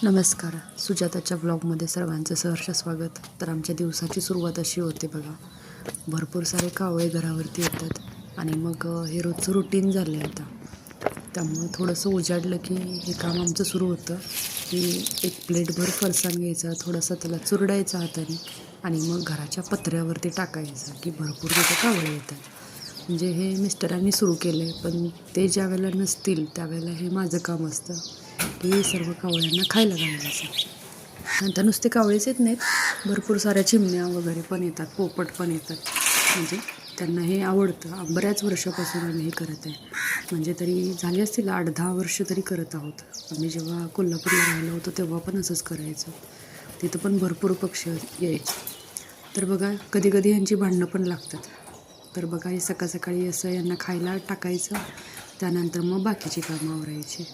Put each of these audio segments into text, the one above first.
नमस्कार. सुजाताच्या ब्लॉगमध्ये सर्वांचं सहर्ष स्वागत. तर आमच्या दिवसाची सुरुवात अशी होते बघा. भरपूर सारे कावळे घरावरती येतात आणि मग हे रोजचं रुटीन झालं आहे आता. त्यामुळं थोडंसं उजाडलं की हे काम आमचं सुरू होतं की एक प्लेटभर फरसाण घ्यायचा, थोडासा त्याला चुरडायचा हाताने आणि मग घराच्या पत्र्यावरती टाकायचं की भरपूर तिथे कावळे येतात. म्हणजे हे मिस्टरांनी सुरू केलं आहे, पण ते ज्या वेळेला नसतील त्यावेळेला हे माझं काम असतं की सर्व कावळ्यांना खायला घालायचं. नंतर नुसते कावळेच येत नाहीत, भरपूर साऱ्या चिमण्या वगैरे पण येतात, पोपट पण येतात. म्हणजे त्यांना हे आवडतं. बऱ्याच वर्षापासून आम्ही हे करत आहे. म्हणजे तरी झाली असतील 8-10 वर्ष तरी करत आहोत. आम्ही जेव्हा कोल्हापूरला राहिलो होतो तेव्हा पण असंच करायचं. तिथं पण भरपूर पक्षी यायचे. तर बघा कधी कधी यांची भांडणं पण लागतात. तर बघा हे सकाळ सकाळी असं यांना खायला टाकायचं, त्यानंतर मग बाकीची कामं आवरायची.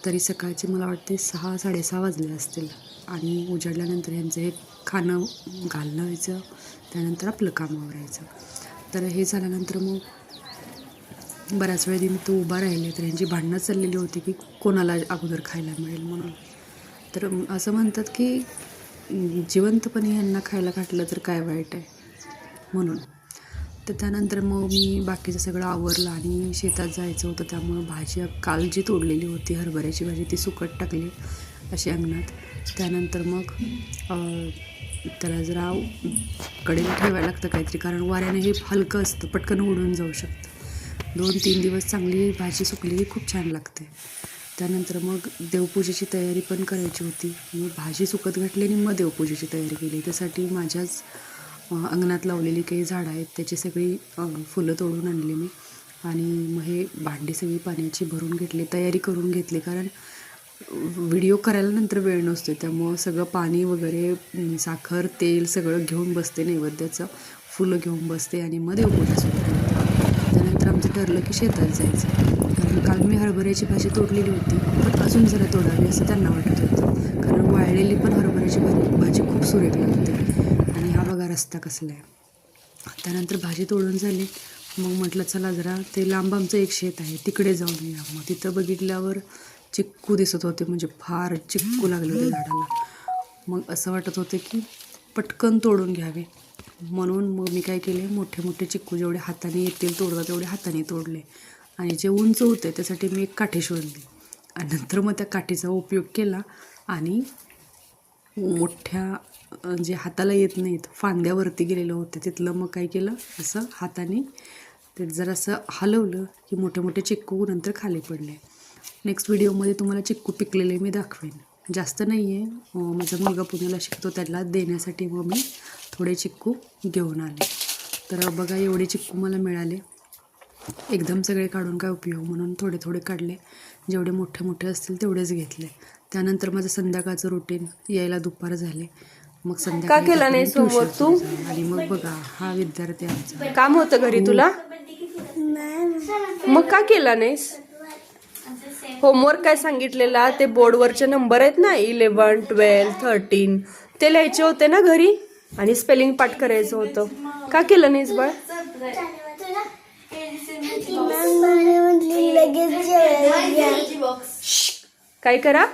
तरी सकाळचे मला वाटते 6-6:30 वाजले असतील आणि उजाडल्यानंतर यांचं हे खाणं घालणं व्हायचं, त्यानंतर आपलं काम आवरायचं. तर हे झाल्यानंतर मग बऱ्याच वेळ मी तो उभा राहिले तर यांची भांडणं चाललेली होती की कोणाला अगोदर खायला मिळेल म्हणून. तर असं म्हणतात की जिवंतपणे यांना खायला घातलं तर काय वाईट आहे म्हणून. तर त्यानंतर मग मी बाकीचं सगळं आवरलं आणि शेतात जायचं होतं, त्यामुळं भाजी काल जी तोडलेली होती हरभऱ्याची भाजी ती सुकट टाकली अशी अंगणात. त्यानंतर मग त्याला जरा कडेला ठेवायला लागतं काहीतरी, कारण वाऱ्याने हे हलकं असतं, पटकन उडून जाऊ शकतं. 2-3 दिवस चांगली भाजी सुकली की खूप छान लागते. त्यानंतर मग देवपूजेची तयारी पण करायची होती. मग भाजी सुकत घातली आणि मग देवपूजेची तयारी केली. त्यासाठी माझ्याच अंगणात लावलेली काही झाडं आहेत त्याची सगळी फुलं तोडून आणली मी आणि मग हे भांडी सगळी पाण्याची भरून घेतली, तयारी करून घेतली. कारण व्हिडिओ करायला नंतर वेळ नसतो, त्यामुळं सगळं पाणी वगैरे साखर तेल सगळं घेऊन बसते, नैवेद्याचं फुलं घेऊन बसते आणि मग देवपूजा सुरू करते. त्यानंतर आमचं ठरलं की शेतात जायचं. कारण काल मी हरभऱ्याची भाजी तोडलेली होती, पण अजून जरा तोडावी असं त्यांना वाटत होतं, कारण वाळलेली पण हरभऱ्याची भाजी खूप सुरेख लागते. आणि हा बघा रस्ता कसला आहे. त्यानंतर भाजी तोडून झाली. मग म्हटलं चला जरा ते लांब आमचं एक शेत आहे तिकडे जाऊन या. मग तिथं बघितल्यावर चिक्कू दिसत होते, म्हणजे फार चिक्कू लागले होते झाडाला. मग असं वाटत होते की पटकन तोडून घ्यावे, म्हणून मग मी काय केले, मोठे मोठे चिक्कू जेवढे हाताने येतील तोडता तेवढे हाताने तोडले आणि जे उंच होते त्यासाठी मी एक काठी शोधली आणि नंतर मग त्या काठीचा उपयोग केला आणि मोठ्या जे हाताला येत नाहीत फांद्यावरती गेलेलं होतं तिथलं मग काय केलं, असं हाताने ते जरासं हलवलं की मोठे मोठे चिक्कू नंतर खाली पडले. नेक्स्ट व्हिडिओमध्ये तुम्हाला चिक्कू पिकलेले मी दाखवेन. जास्त नाही आहे, माझा मुलगा पुण्याला शिकतो त्याला देण्यासाठी मग मी थोडे चिक्कू घेऊन आले. तर बघा एवढे चिक्कू मला मिळाले. एकदम सगळे काढून काय उपयोग, म्हणून थोडे थोडे काढले. जेवढे मोठे मोठे असतील तेवढेच घेतले. त्यानंतर माझं संध्याकाळचं रुटीन, यायला दुपार झाले. मग संध्याकाळी केला नाही सोमवार तू? आणि मग बघा हा विद्यार्थी आमचा. काम होतं घरी तुला? मग का केला नाहीस? होमवर्क काय सांगितलेला, ते बोर्डवरचे नंबर आहेत ना 11, 12, 13 ते लिहायचे होते ना घरी आणि स्पेलिंग पाठ करायचं होतं. का केलं नाहीस बाळ? काय करा?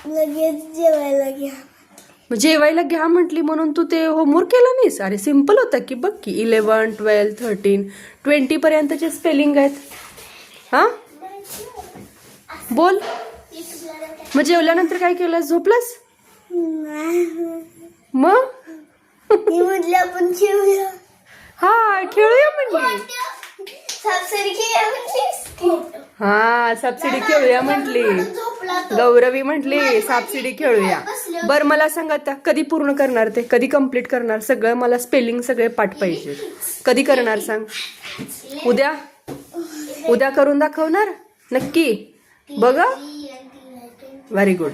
लगेच जेवायला घ्या. जेवायला घ्या म्हटली म्हणून तू ते होमवर्क केला नाहीस? अरे सिम्पल होतं की, बघ की 11, 12, 13, 20 पर्यंतचे स्पेलिंग आहेत. हा बोल. मग जेवल्यानंतर काय केलं, झोपलास? मग मी म्हटलं आपण खेळूया. हा खेळूया म्हणली. सापशिडी खेळूया म्हटलीस. हा सबसिडी खेळूया म्हटली. गौरवी म्हटली सापसिडी खेळूया. बरं मला सांग आता कधी पूर्ण करणार, ते कधी कंप्लीट करणार सगळं? मला स्पेलिंग सगळे पाठ पाहिजे. कधी करणार सांग? उद्या? उद्या करून दाखवणार नक्की? बघा व्हेरी गुड.